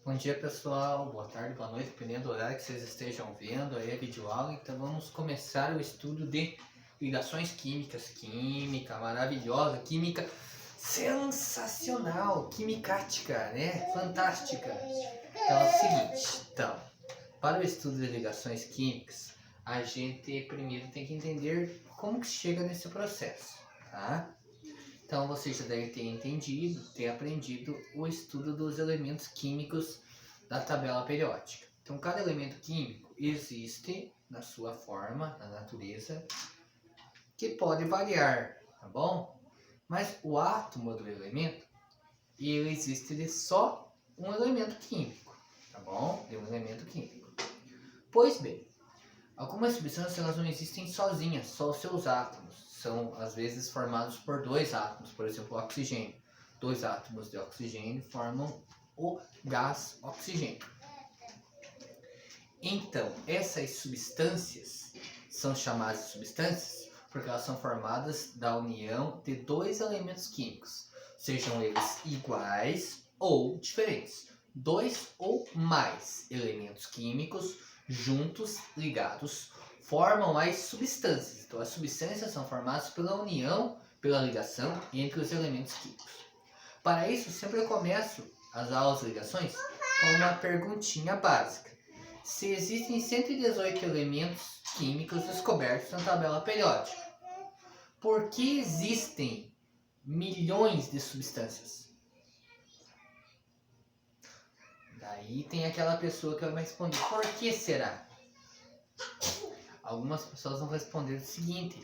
Bom dia, pessoal, boa tarde, boa noite, dependendo do horário que vocês estejam vendo aí a videoaula. Então vamos começar o estudo de ligações químicas. Química maravilhosa, química sensacional, quimicática, né? Fantástica. Então é o seguinte, para o estudo de ligações químicas, a gente primeiro tem que entender como que chega nesse processo, tá? Então vocês já devem ter entendido, ter aprendido o estudo dos elementos químicos da tabela periódica. Então cada elemento químico existe na sua forma, na natureza, que pode variar, tá bom? Mas o átomo do elemento, ele existe de só um elemento químico, tá bom? De um elemento químico. Pois bem, algumas substâncias elas não existem sozinhas, só os seus átomos. São às vezes formados por dois átomos, por exemplo, o oxigênio. Dois átomos de oxigênio formam o gás oxigênio. Então, essas substâncias são chamadas de substâncias porque elas são formadas da união de dois elementos químicos, sejam eles iguais ou diferentes. Dois ou mais elementos químicos juntos, ligados, formam as substâncias. Então, as substâncias são formadas pela união, pela ligação entre os elementos químicos. Para isso, sempre eu começo as aulas de ligações com uma perguntinha básica. Se existem 118 elementos químicos descobertos na tabela periódica, por que existem milhões de substâncias? Daí tem aquela pessoa que vai me responder, por que será? Algumas pessoas vão responder o seguinte,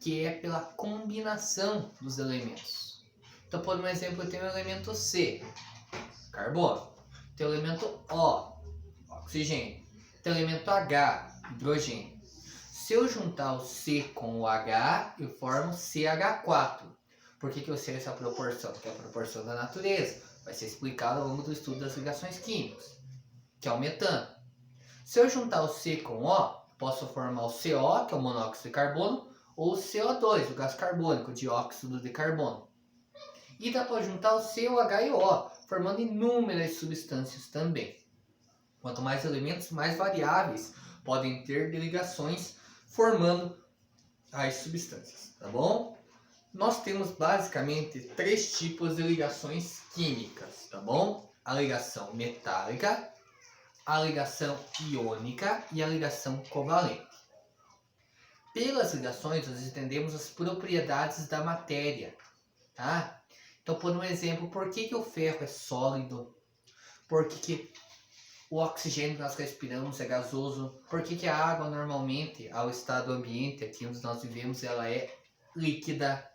que é pela combinação dos elementos. Então, por um exemplo, eu tenho o elemento C, carbono. Tem o elemento O, oxigênio. Tem o elemento H, hidrogênio. Se eu juntar o C com o H, eu formo CH4. Por que eu sei essa proporção? Porque é a proporção da natureza. Vai ser explicado ao longo do estudo das ligações químicas, que é o metano. Se eu juntar o C com o O, posso formar o CO, que é o monóxido de carbono, ou o CO2, o gás carbônico, o dióxido de carbono. E dá para juntar o C, o H e o O, formando inúmeras substâncias também. Quanto mais elementos, mais variáveis podem ter de ligações formando as substâncias, tá bom? Nós temos basicamente três tipos de ligações químicas, tá bom? A ligação metálica, a ligação iônica e a ligação covalente. Pelas ligações, nós entendemos as propriedades da matéria, tá? Então, por um exemplo, por que o ferro é sólido? Por que o oxigênio que nós respiramos é gasoso? Por que a água, normalmente, ao estado ambiente, aqui onde nós vivemos, ela é líquida?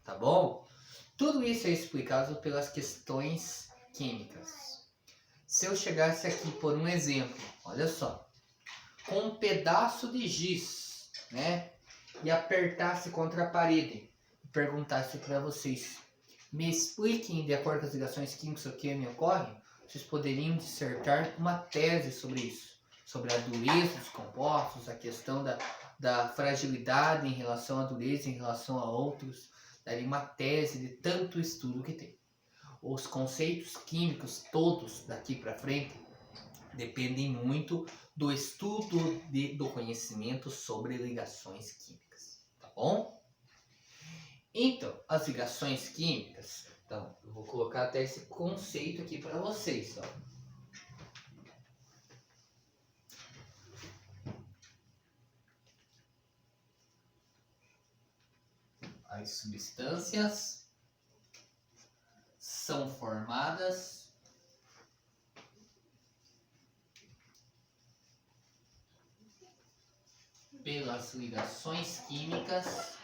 Tá bom? Tudo isso é explicado pelas questões químicas. Se eu chegasse aqui por um exemplo, olha só, com um pedaço de giz, né, e apertasse contra a parede e perguntasse para vocês, me expliquem de acordo com as ligações químicas o que me ocorre, vocês poderiam dissertar uma tese sobre isso, sobre a dureza dos compostos, a questão da fragilidade em relação à dureza em relação a outros, daria uma tese de tanto estudo que tem. Os conceitos químicos todos daqui para frente dependem muito do estudo do conhecimento sobre ligações químicas, tá bom? Então, as ligações químicas, então, eu vou colocar até esse conceito aqui para vocês, ó. As substâncias são formadas pelas ligações químicas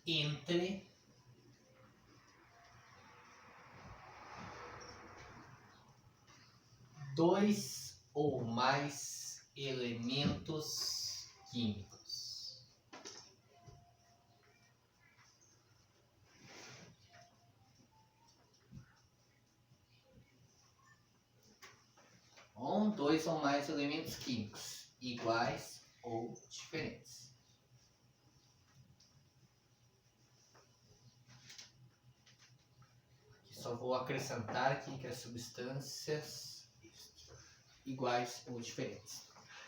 entre dois ou mais elementos químicos. Bom, dois ou mais elementos químicos, iguais ou diferentes. só vou acrescentar aqui que as substâncias iguais ou diferentes.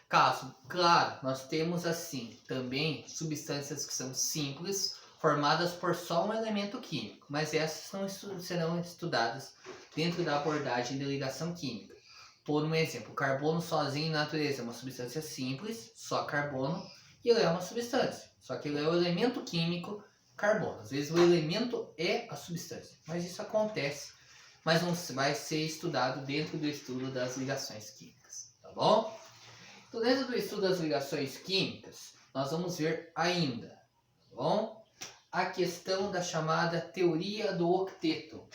Caso, claro, nós temos assim também substâncias que são simples, formadas por só um elemento químico, mas essas não serão estudadas dentro da abordagem de ligação química. Por um exemplo, carbono sozinho na natureza é uma substância simples, só carbono, e ele é uma substância, só que ele é o elemento químico carbono. Às vezes o elemento é a substância, mas isso acontece, mas não vai ser estudado dentro do estudo das ligações químicas, tá bom? Então, dentro do estudo das ligações químicas, nós vamos ver ainda, tá bom? A questão da chamada teoria do octeto.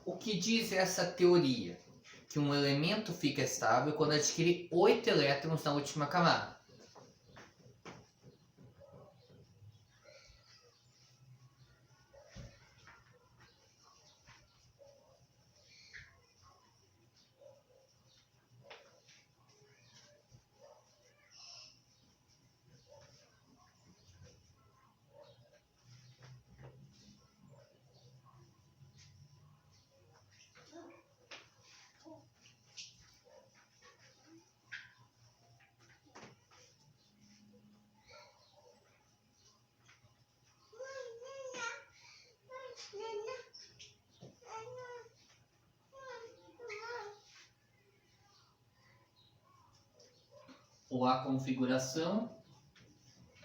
O que diz essa teoria? Que um elemento fica estável quando adquire 8 elétrons na última camada. Ou a configuração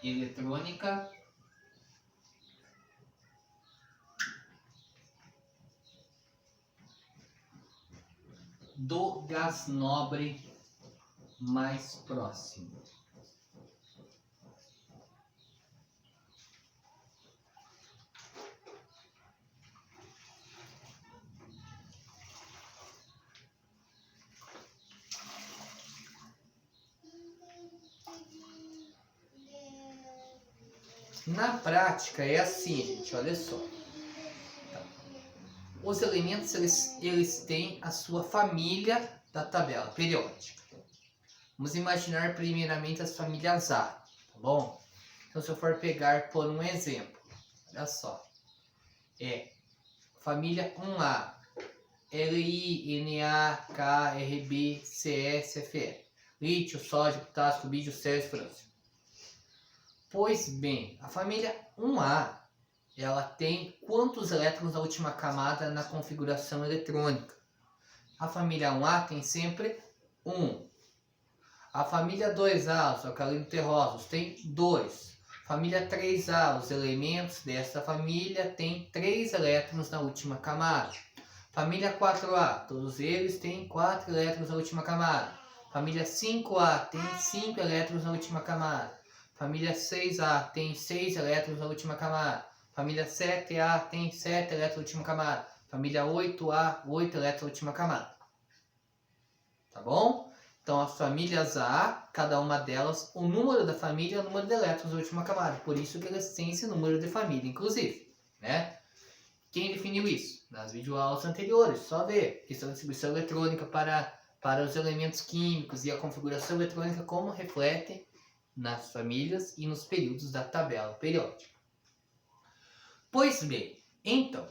eletrônica do gás nobre mais próximo. Na prática é assim, gente, olha só. Os elementos eles têm a sua família da tabela periódica. Vamos imaginar primeiramente as famílias A, tá bom? Então se eu for pegar por um exemplo, olha só. Família 1A, Li, Na, K, Rb, Cs, Fe. Lítio, sódio, potássio, rubídio, césio, frâncio. Pois bem, a família 1A, ela tem quantos elétrons na última camada na configuração eletrônica? A família 1A tem sempre 1. A família 2A, os alcalinos terrosos, tem 2. Família 3A, os elementos dessa família têm 3 elétrons na última camada. Família 4A, todos eles têm 4 elétrons na última camada. Família 5A tem 5 elétrons na última camada. Família 6A tem 6 elétrons na última camada. Família 7A tem 7 elétrons na última camada. Família 8A, 8 elétrons na última camada. Tá bom? Então, as famílias A, cada uma delas, o número da família é o número de elétrons na última camada. Por isso que elas têm esse número de família, inclusive. Né? Quem definiu isso? Nas videoaulas anteriores. Só ver. Questão de distribuição eletrônica para os elementos químicos e a configuração eletrônica como reflete nas famílias e nos períodos da tabela periódica. Pois bem, então,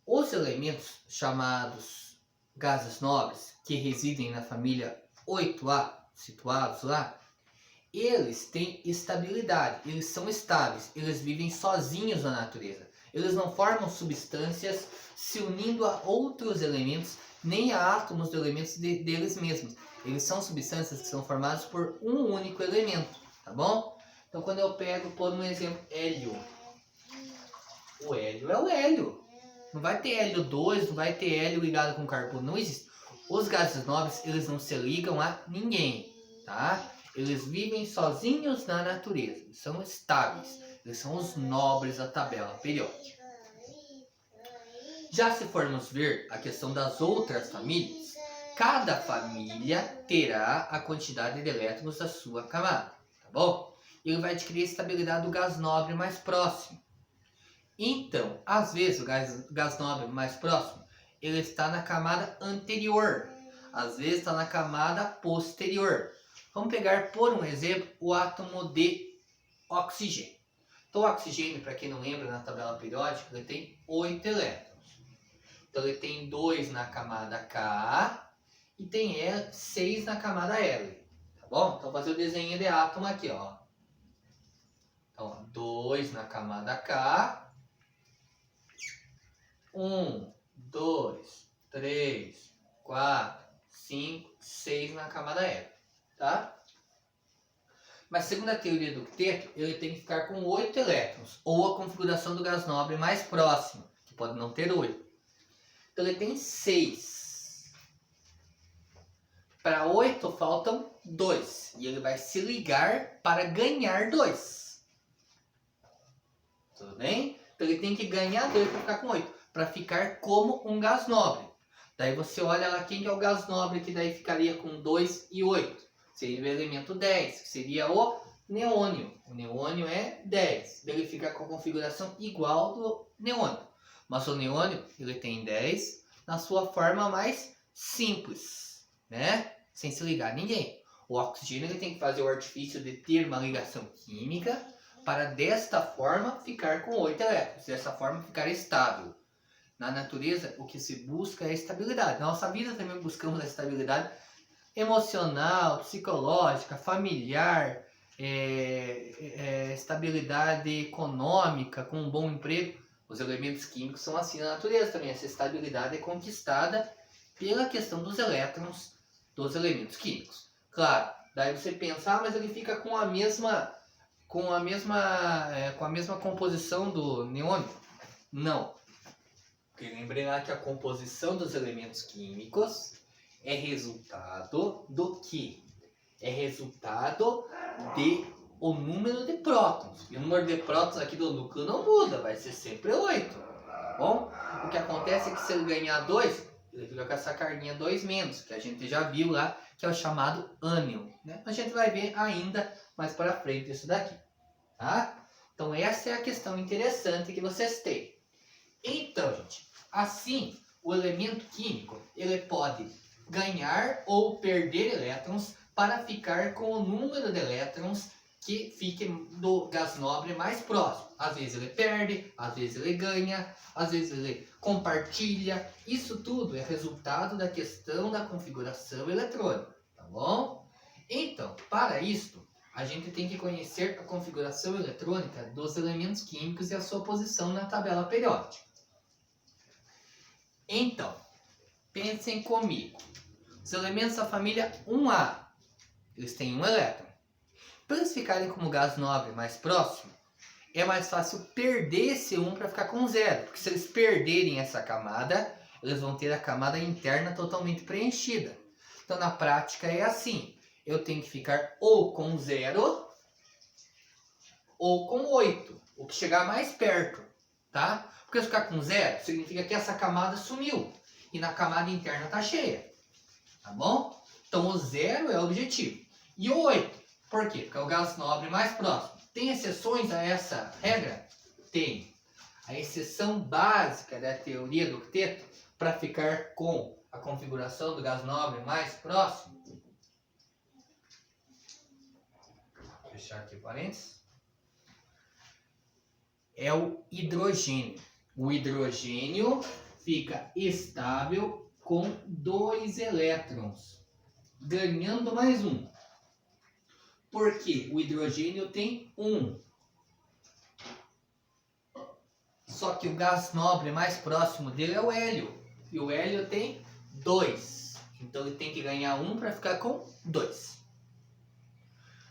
os elementos chamados gases nobres, que residem na família 8A, situados lá, eles têm estabilidade, eles são estáveis, eles vivem sozinhos na natureza. Eles não formam substâncias se unindo a outros elementos, nem a átomos de elementos deles mesmos. Eles são substâncias que são formadas por um único elemento, tá bom? Então, quando eu pego, por um exemplo, hélio. O hélio é o hélio. Não vai ter hélio 2, não vai ter hélio ligado com carbono, não existe. Os gases nobres, eles não se ligam a ninguém, tá? Eles vivem sozinhos na natureza, eles são estáveis, eles são os nobres da tabela periódica. Já se formos ver a questão das outras famílias, cada família terá a quantidade de elétrons da sua camada, tá bom? Ele vai adquirir a estabilidade do gás nobre mais próximo. Então, às vezes o gás nobre mais próximo, ele está na camada anterior, às vezes está na camada posterior. Vamos pegar, por um exemplo, o átomo de oxigênio. Então, o oxigênio, para quem não lembra, na tabela periódica, ele tem 8 elétrons. Então, ele tem 2 na camada K e tem 6 na camada L. Tá bom? Então, vou fazer o desenho de átomo aqui, ó. Então, 2 na camada K. 1, 2, 3, 4, 5, 6 na camada L. Tá? Mas segundo a teoria do octeto, ele tem que ficar com 8 elétrons, ou a configuração do gás nobre mais próximo, que pode não ter 8. Então ele tem 6. Para 8 faltam 2, e ele vai se ligar para ganhar 2. Tudo bem? Então ele tem que ganhar 2 para ficar com 8, para ficar como um gás nobre. Daí você olha lá quem é o gás nobre que daí ficaria com 2 e 8. Seria o elemento 10, que seria o neônio. O neônio é 10. Ele fica com a configuração igual do neônio. Mas o neônio, ele tem 10 na sua forma mais simples, né? Sem se ligar a ninguém. O oxigênio, ele tem que fazer o artifício de ter uma ligação química para desta forma ficar com 8 elétrons. Dessa forma ficar estável. Na natureza, o que se busca é a estabilidade. Na nossa vida também buscamos a estabilidade emocional, psicológica, familiar, estabilidade econômica, com um bom emprego. Os elementos químicos são assim na natureza também. Essa estabilidade é conquistada pela questão dos elétrons dos elementos químicos. Claro, daí você pensa, mas ele fica com a mesma composição do neônio? Não. Porque lembrei lá que a composição dos elementos químicos é resultado do que? É resultado de o número de prótons. E o número de prótons aqui do núcleo não muda, vai ser sempre 8. Tá bom? O que acontece é que se ele ganhar 2, ele fica com essa carguinha 2 menos, que a gente já viu lá, que é o chamado ânion. Né? A gente vai ver ainda mais para frente isso daqui. Tá? Então essa é a questão interessante que vocês têm. Então, gente, assim, o elemento químico, ele pode ganhar ou perder elétrons para ficar com o número de elétrons que fiquem do gás nobre mais próximo. Às vezes ele perde, às vezes ele ganha, às vezes ele compartilha. Isso tudo é resultado da questão da configuração eletrônica, tá bom? Então, para isto, a gente tem que conhecer a configuração eletrônica dos elementos químicos e a sua posição na tabela periódica. Então, pensem comigo. Os elementos da família 1A, eles têm um elétron. Para eles ficarem como gás nobre mais próximo, é mais fácil perder esse 1 para ficar com 0. Porque se eles perderem essa camada, eles vão ter a camada interna totalmente preenchida. Então, na prática, é assim. Eu tenho que ficar ou com 0 ou com 8. O que chegar mais perto, tá? Porque se ficar com 0, significa que essa camada sumiu. E na camada interna está cheia. Tá bom? Então o 0 é o objetivo. E o 8, por quê? Porque é o gás nobre mais próximo. Tem exceções a essa regra? Tem. A exceção básica da teoria do octeto para ficar com a configuração do gás nobre mais próximo. Vou fechar aqui parênteses. É o hidrogênio. O hidrogênio fica estável com 2 elétrons, ganhando mais um. Porque o hidrogênio tem 1. Só que o gás nobre mais próximo dele é o hélio. E o hélio tem 2. Então ele tem que ganhar 1 para ficar com 2.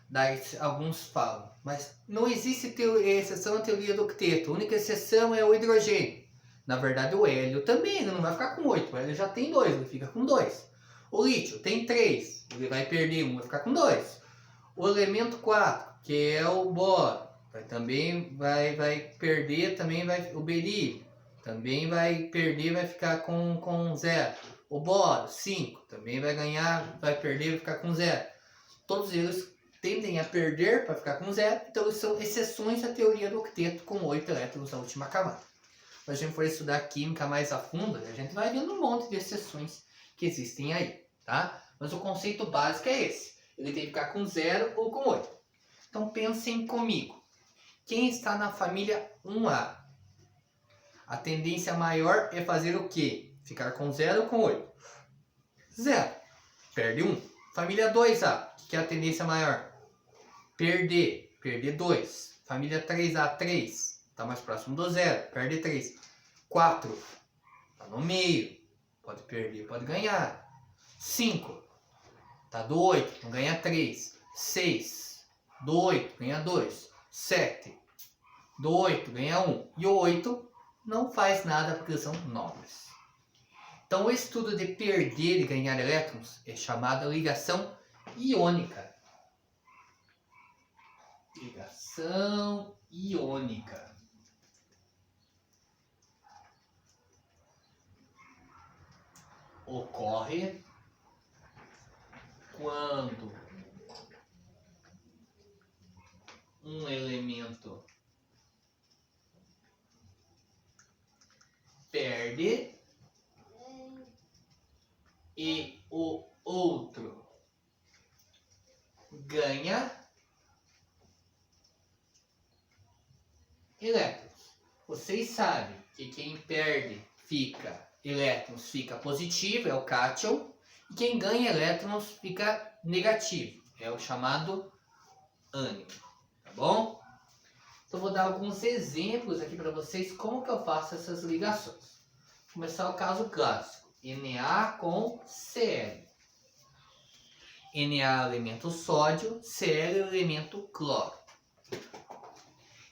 Daí alguns falam, mas não existe exceção à teoria do octeto. A única exceção é o hidrogênio. Na verdade, o hélio também, ele não vai ficar com 8. O hélio já tem 2, ele fica com 2. O lítio tem 3, ele vai perder 1, vai ficar com 2. O elemento 4, que é o boro, também vai perder, o berílio, também vai perder, vai ficar com 0. O boro, 5, também vai ganhar, vai perder, vai ficar com 0. Todos eles tendem a perder para ficar com 0, então eles são exceções à teoria do octeto com 8 elétrons na última camada. Quando a gente for estudar química mais a fundo, a gente vai vendo um monte de exceções que existem aí, tá? Mas o conceito básico é esse. ele tem que ficar com 0 ou com 8. Então pensem comigo. Quem está na família 1A? A tendência maior é fazer o quê? Ficar com 0 ou com 8? 0. Perde 1. Família 2A, que é a tendência maior? Perder 2. Família 3A, 3. Está mais próximo do 0. Perde 3. 4. Está no meio. Pode perder, pode ganhar. 5. Está do 8. Não ganha 3. 6. Do 8 ganha 2. 7. Do 8 ganha 1. E o 8 não faz nada porque são nobres. Então, o estudo de perder e ganhar elétrons é chamado ligação iônica. Ligação iônica. Ocorre quando um elemento perde e o outro ganha elétrons. Vocês sabem que quem perde elétrons fica positivo, é o cátion, e quem ganha elétrons fica negativo, é o chamado ânion, tá bom? Então vou dar alguns exemplos aqui para vocês como que eu faço essas ligações. Vou começar o caso clássico. Na com Cl. Na elemento sódio, Cl elemento cloro.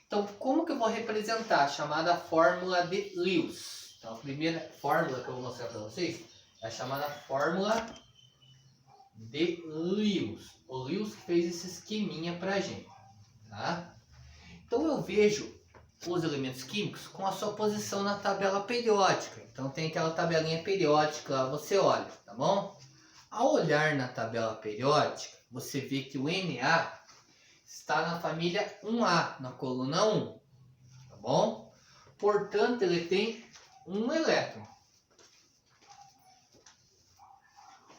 Então, como que eu vou representar a chamada fórmula de Lewis? Então, a primeira fórmula que eu vou mostrar para vocês é a chamada fórmula de Lewis. O Lewis que fez esse esqueminha para a gente, tá? Então, eu vejo os elementos químicos com a sua posição na tabela periódica. Então tem aquela tabelinha periódica lá, você olha, tá bom? Ao olhar na tabela periódica, você vê que o Na está na família 1A, na coluna 1, tá bom? Portanto, ele tem um elétron.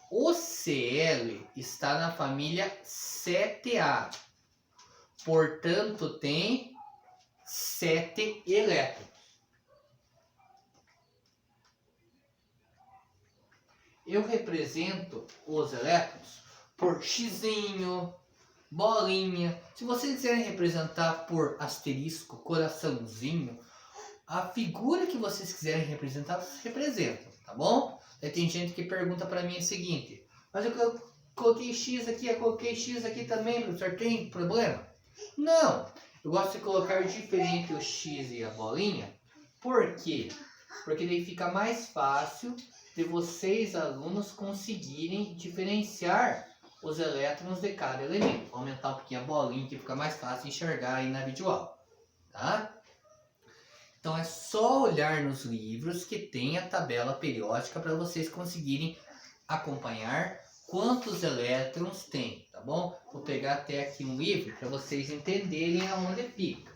O Cl está na família 7A, portanto, tem 7 elétrons. Eu represento os elétrons por xizinho, bolinha. Se vocês quiserem representar por asterisco, coraçãozinho, a figura que vocês quiserem representar, vocês representam, tá bom? Aí tem gente que pergunta para mim o seguinte: mas eu coloquei X aqui, eu coloquei X aqui também, professor, tem problema? Não! Eu gosto de colocar diferente o X e a bolinha. Por quê? Porque daí fica mais fácil de vocês, alunos, conseguirem diferenciar os elétrons de cada elemento. Vou aumentar um pouquinho a bolinha, que fica mais fácil de enxergar aí na videoaula, tá? Então é só olhar nos livros que tem a tabela periódica para vocês conseguirem acompanhar quantos elétrons tem, tá bom? Vou pegar até aqui um livro para vocês entenderem aonde fica.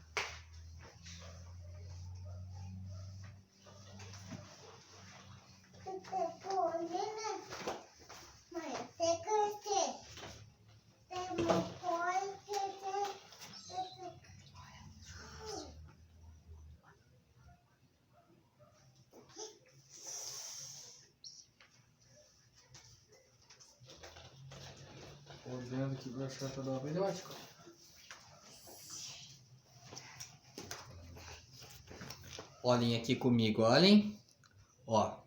Olhando aqui para achar a tabela periódica. Olhem aqui comigo, olhem. Ó.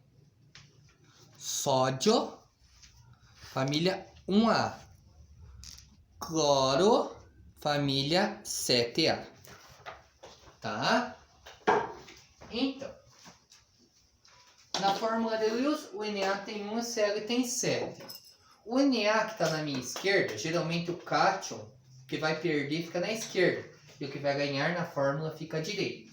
Sódio, família 1A. Cloro, família 7A. Tá? Então, na fórmula de Lewis, o Na tem 1 e o Cl tem 7. O Na que está na minha esquerda, geralmente o cátion que vai perder fica na esquerda. E o que vai ganhar na fórmula fica à direita.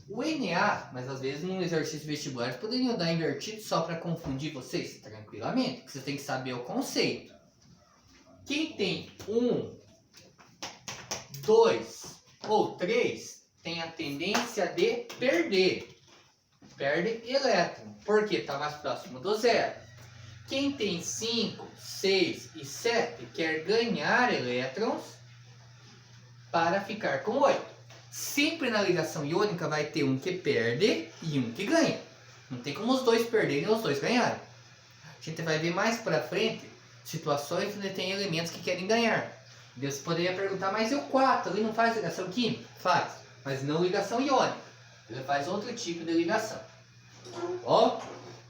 O Na, mas às vezes num exercício vestibular poderiam dar invertido só para confundir vocês tranquilamente, porque você tem que saber o conceito. Quem tem 1, 2 ou 3 tem a tendência de perder. Perde elétron, porque está mais próximo do zero. Quem tem 5, 6 e 7 quer ganhar elétrons para ficar com 8. Sempre na ligação iônica vai ter um que perde e um que ganha. Não tem como os dois perderem e os dois ganharem. A gente vai ver mais pra frente situações onde tem elementos que querem ganhar. Você poderia perguntar, mas e o 4? Ele não faz ligação química? Faz, mas não ligação iônica. Ele faz outro tipo de ligação. Ó,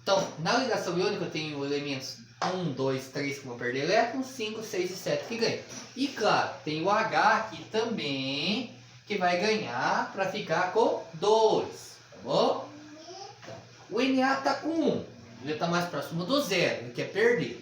então, na ligação iônica eu tenho elementos 1, 2, 3 que vão perder elétrons, 5, 6 e 7 que ganham. E claro, tem o H aqui também, que vai ganhar para ficar com 2. Tá bom? O Na está com 1, ele está mais próximo do 0, ele quer perder.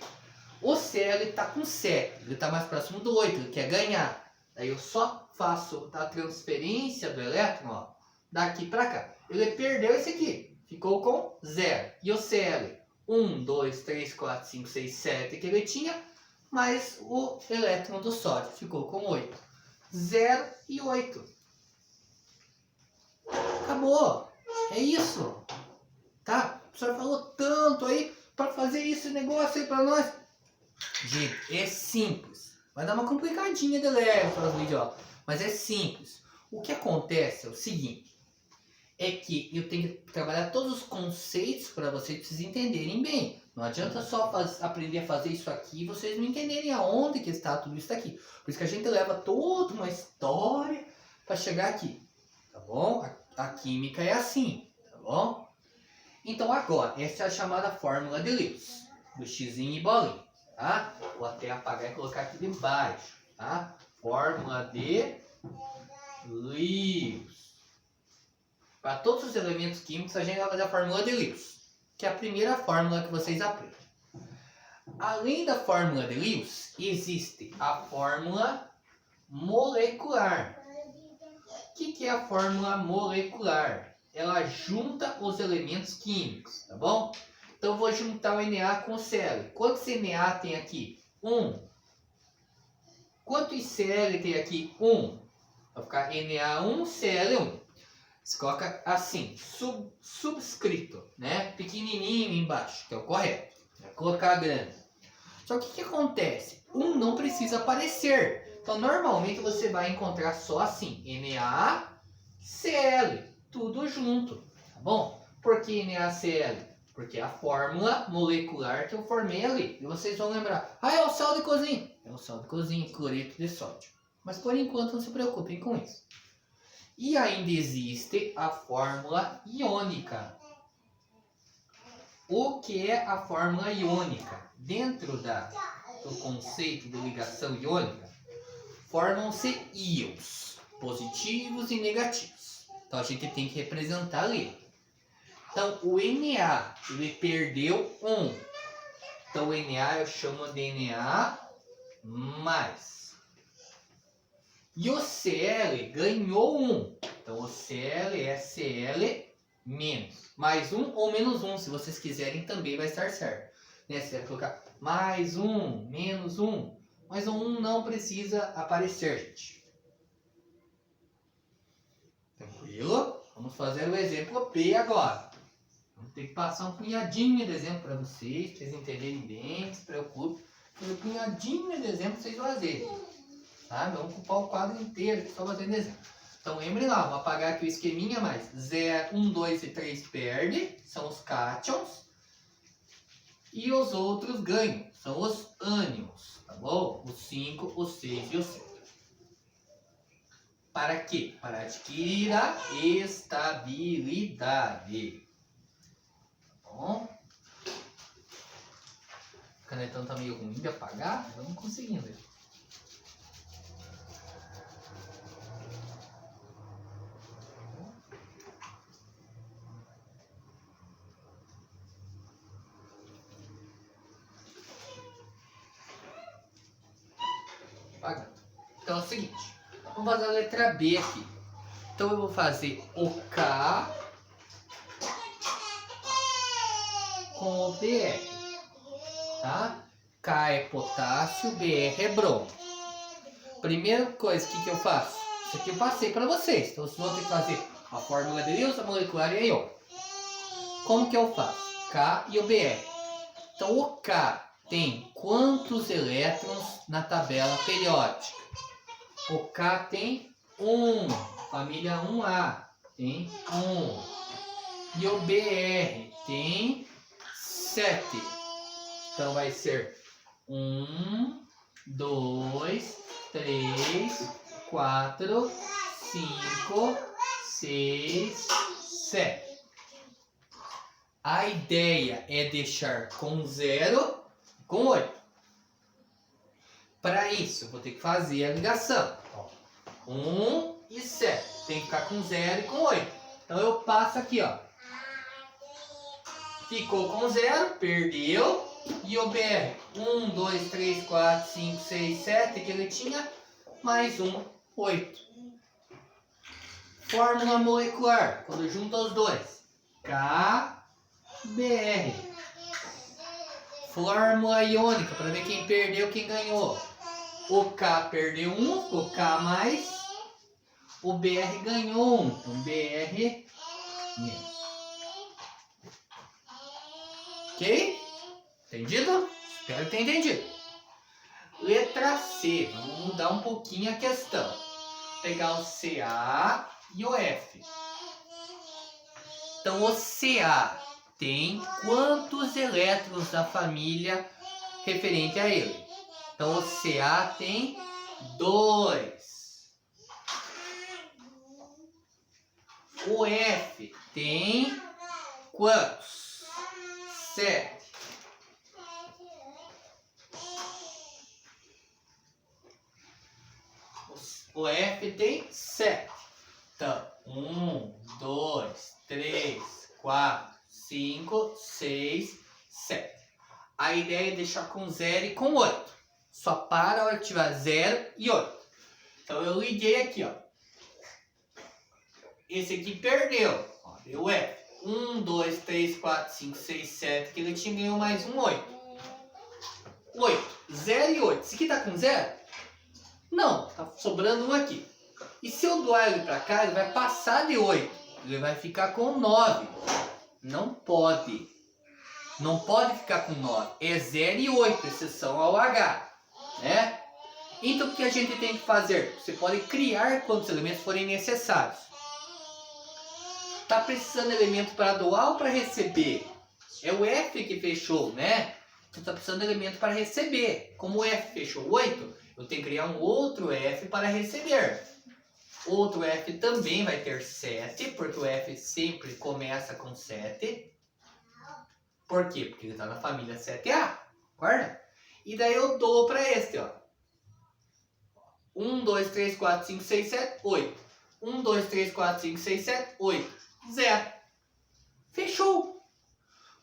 O Cl está com 7, ele está mais próximo do 8, ele quer ganhar. Aí eu só faço a transferência do elétron, ó, daqui para cá. Ele perdeu esse aqui, ficou com 0. E o Cl? 1, 2, 3, 4, 5, 6, 7 que ele tinha, mais o elétron do sódio, ficou com 8. 0 e 8. Acabou. É isso. Tá? O professor falou tanto aí para fazer esse negócio aí para nós. Gente, é simples. Vai dar uma complicadinha de leve para os vídeos, ó. Mas é simples. O que acontece é o seguinte. É que eu tenho que trabalhar todos os conceitos para vocês entenderem bem. Não adianta só aprender a fazer isso aqui e vocês não entenderem aonde que está tudo isso aqui. Por isso que a gente leva toda uma história para chegar aqui. Tá bom? A química é assim. Tá bom? Então agora, essa é a chamada fórmula de Lewis. Do xizinho e bolinha. Tá? Vou até apagar e colocar aqui debaixo. Tá? Fórmula de Lewis. Para todos os elementos químicos, a gente vai fazer a fórmula de Lewis, que é a primeira fórmula que vocês aprendem. Além da fórmula de Lewis, existe a fórmula molecular. O que é a fórmula molecular? Ela junta os elementos químicos, tá bom? Então, eu vou juntar o Na com o Cl. Quantos Na tem aqui? 1. Quantos Cl tem aqui? 1. Vai ficar Na1, Cl1. Você coloca assim, subscrito, né? Pequenininho embaixo, que é o correto. Vai colocar grande. Só que o que acontece? Um não precisa aparecer. Então, normalmente você vai encontrar só assim, NaCl, tudo junto, tá bom? Por que NaCl? Porque é a fórmula molecular que eu formei ali. E vocês vão lembrar, é o sal de cozinha. É o sal de cozinha, cloreto de sódio. Mas por enquanto não se preocupem com isso. E ainda existe a fórmula iônica. O que é a fórmula iônica? Dentro do conceito de ligação iônica, formam-se íons, positivos e negativos. Então a gente tem que representar ali. Então o Na, ele perdeu 1. Então o Na eu chamo de Na mais. E o Cl ganhou 1. Então o Cl é Cl menos. Mais 1 ou menos 1, se vocês quiserem, também vai estar certo. Né? Você vai colocar mais 1, menos 1. Mas o 1 não precisa aparecer, gente. Tranquilo? Vamos fazer o exemplo B agora. Vamos ter que passar um punhadinho de exemplo para vocês entenderem bem, não se preocupe. Um punhadinho de exemplo para vocês fazerem. Tá? Vamos ocupar o quadro inteiro aqui só fazendo exemplo. Então lembre lá, vou apagar aqui o esqueminha, mais 0, 1, 2 e 3 perde, são os cátions. E os outros ganham, são os ânions, tá bom? Os 5, os 6 e os 7. Para quê? Para adquirir a estabilidade. Tá bom? O canetão tá meio ruim de apagar, vamos conseguindo. Então é o seguinte, vamos fazer a letra B aqui. Então eu vou fazer o K com o Br, tá? K é potássio, Br é bromo. Primeira coisa, o que eu faço? Isso aqui eu passei para vocês, então vocês vão ter que fazer a fórmula de Lewis, a molecular e a iônica. Como que eu faço? K e o Br. Então o K tem quantos elétrons na tabela periódica? O K tem 1, família 1A tem 1. E o BR tem 7. Então vai ser 1, 2, 3, 4, 5, 6, 7. A ideia é deixar com 0 e com 8. Para isso, eu vou ter que fazer a ligação. 1 e 7. Tem que ficar com 0 e com 8. Então eu passo aqui, ó. Ficou com 0, perdeu. E o BR, 1, 2, 3, 4, 5, 6, 7, que ele tinha, mais 1, 8. Fórmula molecular, quando junta os dois. KBr. Fórmula iônica, para ver quem perdeu, quem ganhou. O K perdeu 1, o K mais, o BR ganhou 1. Então BR menos. Ok? Entendido? Espero que tenha entendido. Letra C. Vamos mudar um pouquinho a questão. Pegar o CA e o F. Então o CA tem quantos elétrons da família referente a ele? Então o CA tem 2. O F tem quantos? 7. O F tem 7. Então, 1, 2, 3, 4, 5, 6, 7. A ideia é deixar com 0 e com 8. Só para a hora que tiver 0 e 8. Então, eu liguei aqui, ó. Esse aqui perdeu. Ó, deu F. 1, 2, 3, 4, 5, 6, 7. Que ele tinha, ganhou mais um 8. 8. 0 e 8. Esse aqui tá com 0? Não, tá sobrando um aqui. E se eu doar ele para cá, ele vai passar de 8. Ele vai ficar com 9. Não pode. Não pode ficar com 9. É 0 e 8, exceção ao H. Né? Então o que a gente tem que fazer? Você pode criar quantos elementos forem necessários. Tá precisando de elemento para doar ou para receber? É o F que fechou, né? Você tá precisando de elemento para receber. Como o F fechou 8, eu tenho que criar um outro F para receber. Outro F também vai ter 7, porque o F sempre começa com 7. Por quê? Porque ele está na família 7A. Concorda? E daí eu dou para este, ó. 1, 2, 3, 4, 5, 6, 7, 8. 1, 2, 3, 4, 5, 6, 7, 8. 0. Fechou.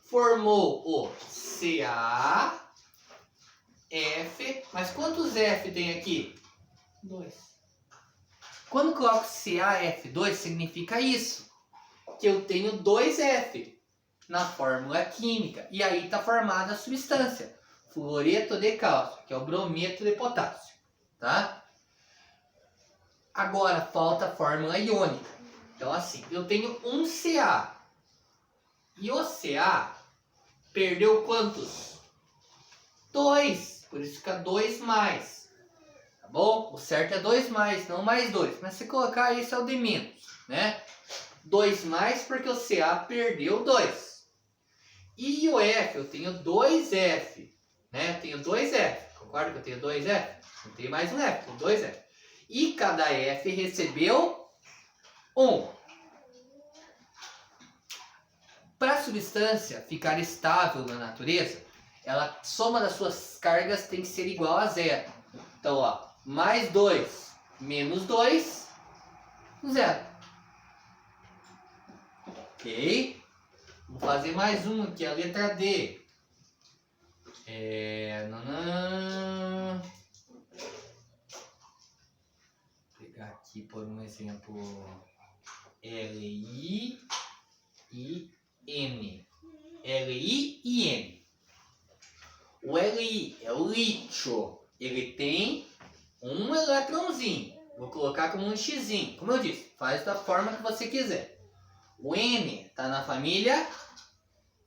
Formou o CA, F. Mas quantos F tem aqui? 2. Quando coloco CaF2, significa isso. Que eu tenho 2F na fórmula química. E aí está formada a substância. Fluoreto de cálcio, que é o brometo de potássio. Tá? Agora falta a fórmula iônica. Então assim, eu tenho um Ca. E o Ca perdeu quantos? 2. Por isso fica 2 mais. Tá bom? O certo é 2 mais, não mais 2. Mas se colocar isso é o de menos, né? 2 mais porque o Ca perdeu 2. E o F, eu tenho 2F. Né? Eu tenho 2F. Concorda que eu tenho 2F? Não tenho mais um F, tenho 2F. E cada F recebeu 1. Para a substância ficar estável na natureza, a soma das suas cargas tem que ser igual a 0. Então, ó, mais 2 menos 2, 0. Ok? Vou fazer mais um aqui, a letra D. Vou pegar aqui por um exemplo Li e N. Li e N. O Li é o lítio. Ele tem um eletrãozinho. Vou colocar como um X. Como eu disse, faz da forma que você quiser. O N está na família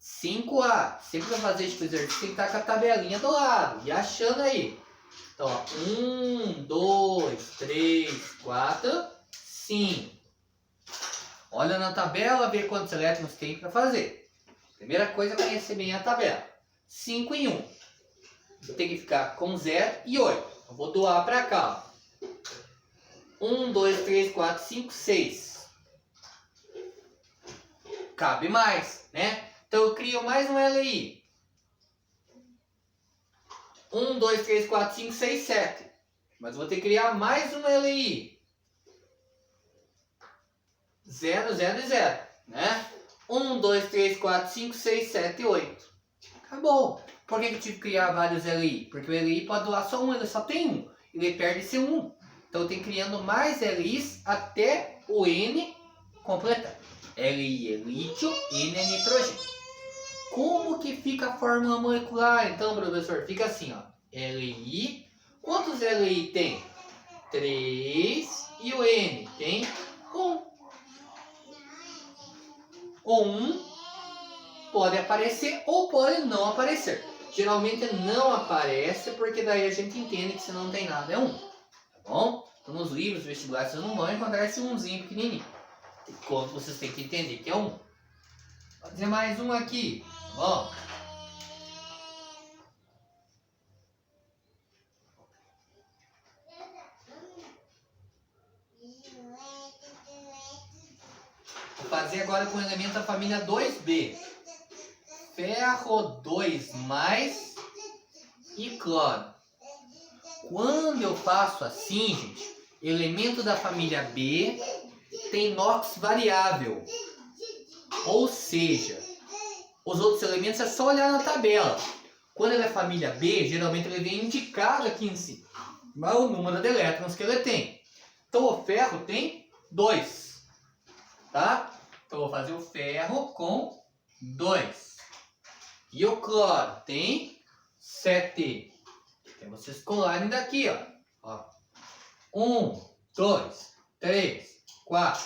5A. Sempre para fazer tipo exercício tem que estar com a tabelinha do lado. E achando aí. Então, ó, 1, 2, 3, 4, 5. Olha na tabela, vê quantos elétrons tem para fazer. Primeira coisa é conhecer bem a tabela. 5 e 1. Tem que ficar com 0 e 8. Eu vou doar para cá. 1, 2, 3, 4, 5, 6. Cabe mais, né? Então eu crio mais um LI. 1, 2, 3, 4, 5, 6, 7. Mas vou ter que criar mais um LI. 0, 0 e 0. Né? 1, 2, 3, 4, 5, 6, 7 e 8. Acabou. Por que eu tive que criar vários LI? Porque o LI pode doar só um, ele só tem um. Ele perde esse 1. Então eu tenho criando mais LIs até o N completar. Li é lítio, N é nitrogênio. Como que fica a fórmula molecular? Então, professor, fica assim, ó. Li. Quantos Li tem? 3 e o N tem 1. O 1 pode aparecer ou pode não aparecer. Geralmente não aparece porque daí a gente entende que se não tem nada é 1. Tá bom? Então nos livros vestibulares vocês não vão encontrar esse 1zinho pequenininho. Enquanto vocês têm que entender que é 1. Vou fazer mais um aqui. Tá bom? Vou fazer agora com o elemento da família 2B. Ferro 2 mais e cloro. Quando eu faço assim, gente, elemento da família B tem NOx variável. Ou seja, os outros elementos é só olhar na tabela. Quando ele é família B, geralmente ele vem indicado aqui em cima o número de elétrons que ele tem. Então o ferro tem 2. Tá? Então eu vou fazer o ferro com 2. E o cloro tem 7. Então vocês colarem daqui, ó. 1, 2, 3, 4,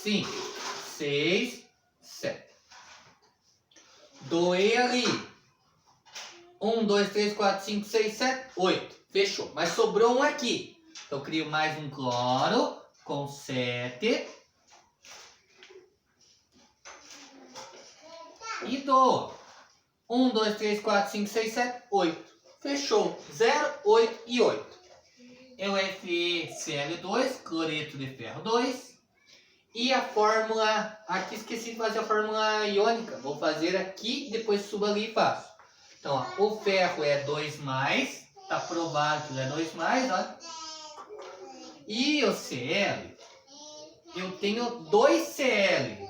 5, 6, 7. Doei ali. 1, 2, 3, 4, 5, 6, 7, 8. Fechou. Mas sobrou um aqui. Então eu crio mais um cloro com 7. E dou. 1, 2, 3, 4, 5, 6, 7, 8. Fechou. 0, 8 e 8. É o FeCl2, cloreto de ferro 2. E a fórmula... Aqui esqueci de fazer a fórmula iônica. Vou fazer aqui, depois subo ali e faço. Então, ó, o ferro é 2+. Está provado que ele é 2+, ó. E o Cl, eu tenho 2 Cl.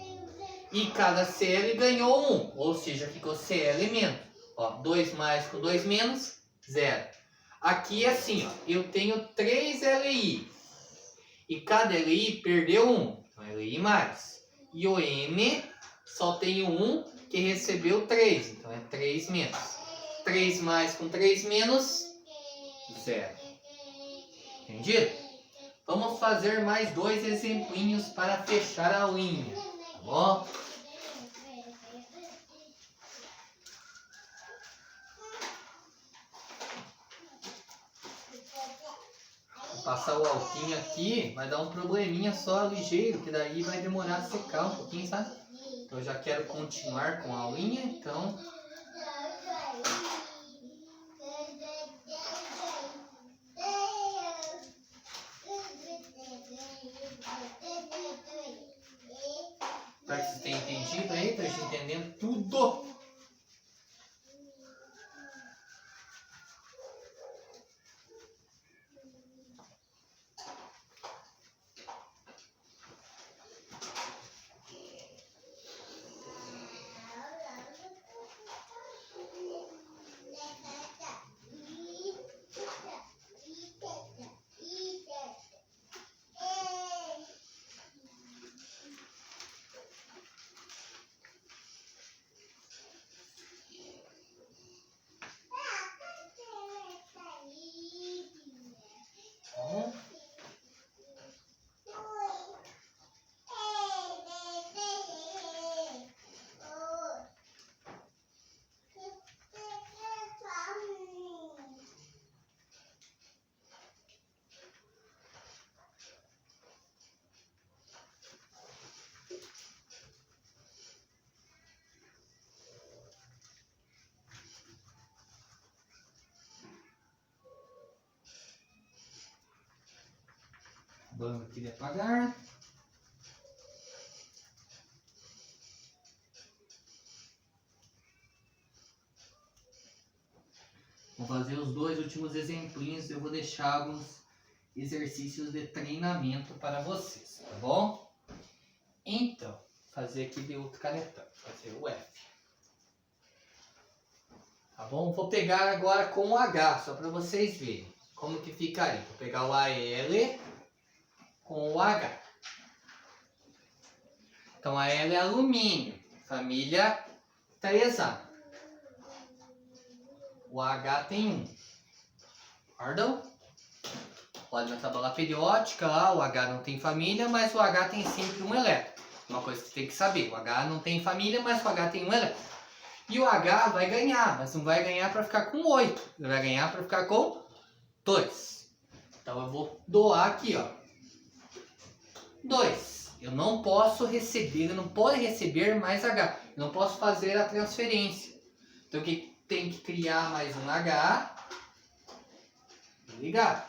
E cada Cl ganhou 1. Ou seja, ficou Cl menos. Ó, 2 mais com 2 menos, 0. Aqui é assim, ó, eu tenho 3 Li. E cada Li perdeu 1. Então, Li mais. E o M só tem 1 que recebeu 3. Então, é 3 menos. 3 mais com 3 menos, 0. Entendido? Vamos fazer mais 2 exemplinhos para fechar a aulinha. Tá bom? Passar o alquinho aqui, vai dar um probleminha só ligeiro, que daí vai demorar a secar um pouquinho, sabe? Então eu já quero continuar com a aulinha, então... Para que vocês tenham entendido aí, para gente entendendo tudo. Acabando aqui de apagar. Vou fazer os dois últimos exemplinhos. Eu vou deixar alguns exercícios de treinamento para vocês, tá bom? Então, fazer aqui de outro canetão. Fazer o F. Tá bom? Vou pegar agora com o H, só para vocês verem como que ficaria. Vou pegar o AL com o H. Então, AL é alumínio, família 3A. O H tem 1. Guardam? Olha na tabela periódica lá, o H não tem família, mas o H tem sempre um elétron. Uma coisa que você tem que saber, o H não tem família, mas o H tem um elétron. E o H vai ganhar, mas não vai ganhar para ficar com 8. Ele vai ganhar para ficar com 2. Então eu vou doar aqui, ó. 2. Eu não posso receber, eu não pode receber mais H. Eu não posso fazer a transferência. Então o que tem que criar mais um H. Ligado.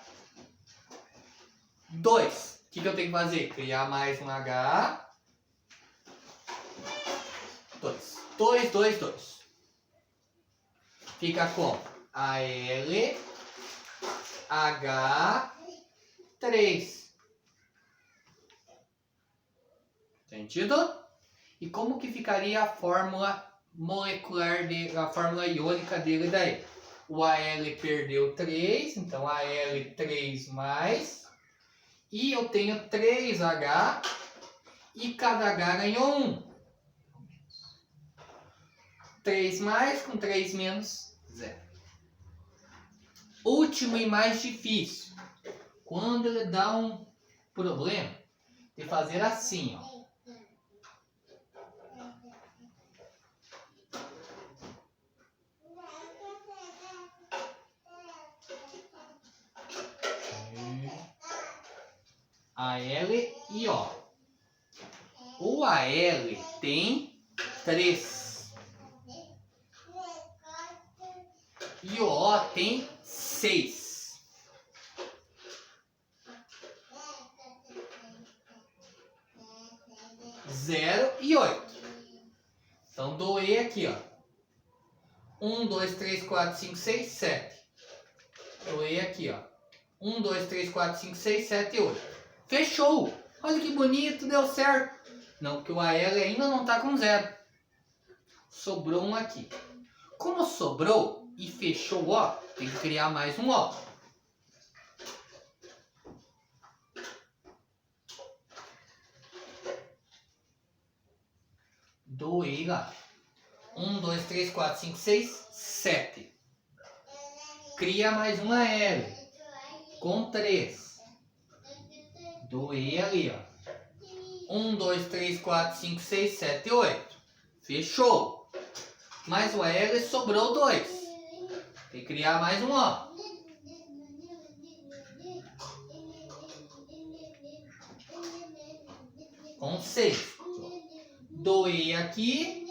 2. O que eu tenho que fazer? Criar mais um H. 2. 2, 2, 2. Fica com AL, H, 3. Entendido? E como que ficaria a fórmula molecular, a fórmula iônica dele daí? O AL perdeu 3, então AL 3 mais. E eu tenho 3H e cada H ganhou 1. 3 mais com 3 menos 0. Último e mais difícil. Quando ele dá um problema de fazer assim, ó. AL e O. O AL tem 3. E o O tem 6. Zero e 8. Então doei aqui, ó. 1, 2, 3, 4, 5, 6, 7. Doei aqui, ó. 1, 2, 3, 4, 5, 6, 7 e 8. Fechou! Olha que bonito, deu certo. Não, porque o AL ainda não está com 0. Sobrou um aqui. Como sobrou e fechou o O, tem que criar mais um O. Doei lá. 1, 2, 3, 4, 5, 6, 7. Cria mais um AL. Com 3. Doei ali, ó. 1, 2, 3, 4, 5, 6, 7, 8. Fechou. Mais o AL sobrou 2. Tem que criar mais um O. Com 6. Doei aqui.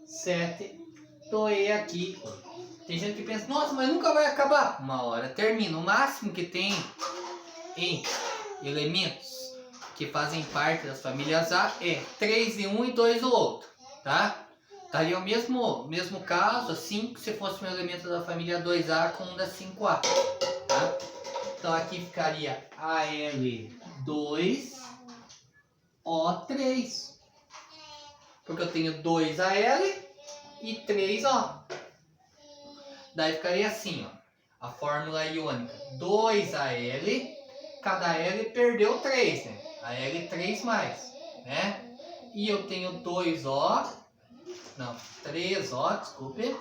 7. Doei aqui. Tem gente que pensa, nossa, mas nunca vai acabar. Uma hora termina. O máximo que tem em elementos que fazem parte das famílias A é 3 de um e 2 do outro, tá? Daria o mesmo caso, assim, que se fosse um elemento da família 2A com um da 5A, tá? Então aqui ficaria AL2, O3, porque eu tenho 2AL e 3O. Daí ficaria assim, ó, a fórmula iônica 2AL, cada L perdeu 3, né? A L 3 mais, né? E eu tenho 2O, não, 3O, desculpe.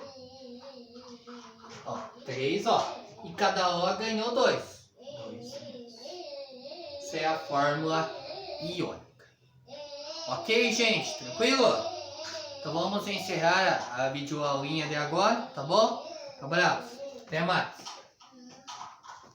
Ó, 3O. E cada O ganhou 2. Essa é a fórmula iônica. Ok, gente? Tranquilo? Então vamos encerrar a videoaulinha de agora, tá bom? Um abraço. Até mais.